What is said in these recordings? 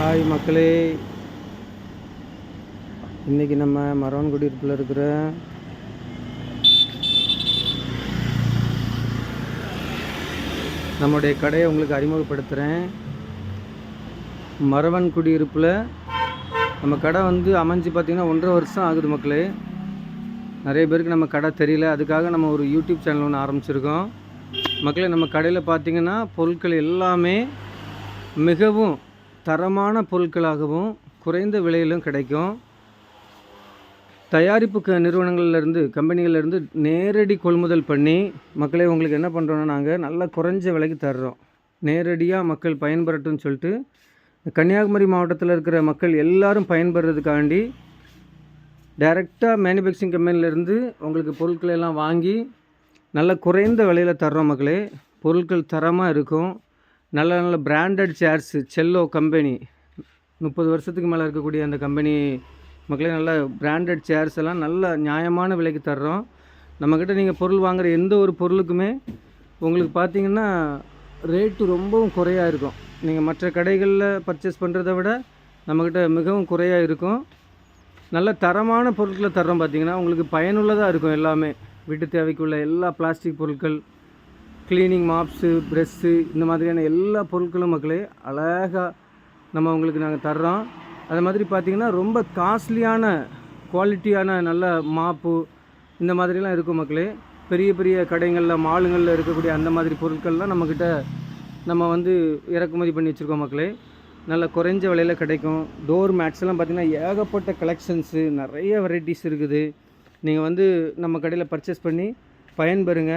Hi மக்களே, இன்றைக்கி நம்ம மரவன் குடியிருப்பில் இருக்கிற நம்முடைய கடையை உங்களுக்கு அறிமுகப்படுத்துகிறேன். மரவன் குடியிருப்பில் நம்ம கடை அமைஞ்சு பார்த்திங்கன்னா 1.5 வருஷம் ஆகுது மக்களே. நிறைய பேருக்கு நம்ம கடை தெரியல, அதுக்காக நம்ம ஒரு யூடியூப் சேனல் ஒன்று ஆரம்பிச்சிருக்கோம். மக்களே, நம்ம கடையில் பார்த்திங்கன்னா பொருட்கள் எல்லாமே மிகவும் தரமான பொருட்களாகவும் குறைந்த விலையிலும் கிடைக்கும். தயாரிப்பு நிறுவனங்கள்லேருந்து கம்பெனிகள்லேருந்து நேரடி கொள்முதல் பண்ணி மக்களே உங்களுக்கு என்ன பண்ணுறோன்னா நாங்கள் நல்லா குறைஞ்ச விலைக்கு தர்றோம். நேரடியாக மக்கள் பயன்பெறட்டும்னு சொல்லிட்டு கன்னியாகுமரி மாவட்டத்தில் இருக்கிற மக்கள் எல்லோரும் பயன்பெறதுக்காண்டி டைரெக்டாக மேனுஃபேக்சரிங் கம்பெனிலேருந்து உங்களுக்கு பொருட்களை எல்லாம் வாங்கி நல்ல குறைந்த விலையில் தர்றோம் மக்களே. பொருட்கள் தரமாக இருக்கும். நல்ல நல்ல பிராண்டட் சேர்ஸு, செல்லோ கம்பெனி 30 வருஷத்துக்கு மேலே இருக்கக்கூடிய அந்த கம்பெனி மக்களே, நல்ல பிராண்டட் சேர்ஸ் எல்லாம் நல்ல நியாயமான விலைக்கு தர்றோம். நம்மக்கிட்ட நீங்கள் பொருள் வாங்குகிற எந்த ஒரு பொருளுக்குமே உங்களுக்கு பார்த்திங்கன்னா ரேட்டு ரொம்பவும் குறையாக இருக்கும். நீங்கள் மற்ற கடைகளில் பர்ச்சேஸ் பண்ணுறத விட நம்மக்கிட்ட மிகவும் குறையாக இருக்கும். நல்ல தரமான பொருட்களை தர்றோம். பார்த்திங்கன்னா உங்களுக்கு பயனுள்ளதாக இருக்கும். எல்லாமே வீட்டு தேவைக்குள்ள எல்லா பிளாஸ்டிக் பொருட்கள், க்ளீனிங் மாப்ஸு, ப்ரெஷ்ஷு, இந்த மாதிரியான எல்லா பொருட்களும் மக்களே அழகாக நம்ம உங்களுக்கு நாங்கள் தர்றோம். அது மாதிரி பார்த்திங்கன்னா ரொம்ப காஸ்ட்லியான குவாலிட்டியான நல்ல மாப்பு இந்த மாதிரிலாம் இருக்கும் மக்களே. பெரிய பெரிய கடைகளில் மாலுங்களில் இருக்கக்கூடிய அந்த மாதிரி பொருட்கள்லாம் நம்மக்கிட்ட நம்ம இறக்குமதி பண்ணி வச்சுருக்கோம் மக்களே. நல்ல குறைஞ்ச விலையில் கிடைக்கும். டோர் மேட்ஸ்லாம் பார்த்திங்கன்னா ஏகப்பட்ட கலெக்ஷன்ஸு, நிறைய வெரைட்டிஸ் இருக்குது. நீங்கள் நம்ம கடையில் பர்ச்சேஸ் பண்ணி பயன்பெறுங்க.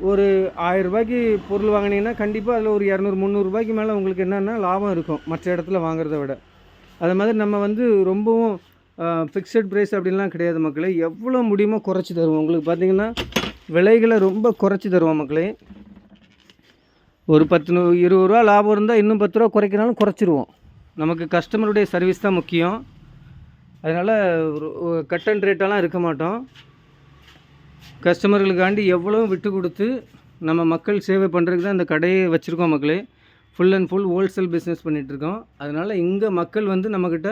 ஒரு 1000 ரூபாய்க்கு பொருள் வாங்கினீங்கன்னா கண்டிப்பாக அதில் ஒரு 200-300 ரூபாய்க்கு மேலே உங்களுக்கு என்னென்னா லாபம் இருக்கும் மற்ற இடத்துல வாங்குறத விட. அது மாதிரி நம்ம ரொம்பவும் ஃபிக்ஸட் ப்ரைஸ் அப்படின்லாம் கிடையாது மக்களே. எவ்வளோ முடியுமோ குறைச்சி தருவோம். உங்களுக்கு பார்த்திங்கன்னா விலைகளை ரொம்ப குறைச்சி தருவோம் மக்களே. ஒரு 10-20 ரூபா லாபம் இருந்தால் இன்னும் 10 ரூபா குறைக்கினாலும் குறைச்சிருவோம். நமக்கு கஸ்டமருடைய சர்வீஸ் தான் முக்கியம். அதனால் கட் அண்ட் ரேட்டெல்லாம் இருக்க மாட்டோம். கஸ்டமர்களுக்காண்டி எவ்வளோ விட்டு கொடுத்து நம்ம மக்கள் சேவை பண்ணுறதுக்கு தான் இந்த கடையை வச்சுருக்கோம் மக்களே. Full and full wholesale business பண்ணிகிட்ருக்கோம். அதனால் இங்கே மக்கள் நம்மக்கிட்ட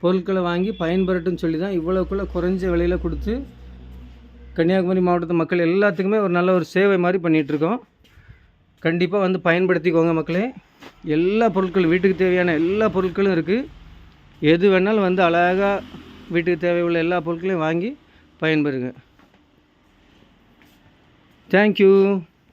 பொருட்களை வாங்கி பயன்பெறட்டும்னு சொல்லி தான் இவ்வளோக்குள்ளே குறைஞ்ச விலையில் கொடுத்து கன்னியாகுமரி மாவட்டத்து மக்கள் எல்லாத்துக்குமே ஒரு நல்ல ஒரு சேவை மாதிரி பண்ணிகிட்ருக்கோம். கண்டிப்பாக பயன்படுத்திக்கோங்க மக்களே. எல்லா பொருட்களும் வீட்டுக்கு தேவையான எல்லா பொருட்களும் இருக்குது. எது வேணாலும் அழகாக வீட்டுக்கு தேவையுள்ள எல்லா பொருட்களையும் வாங்கி பயன்பெறுங்க. Thank you.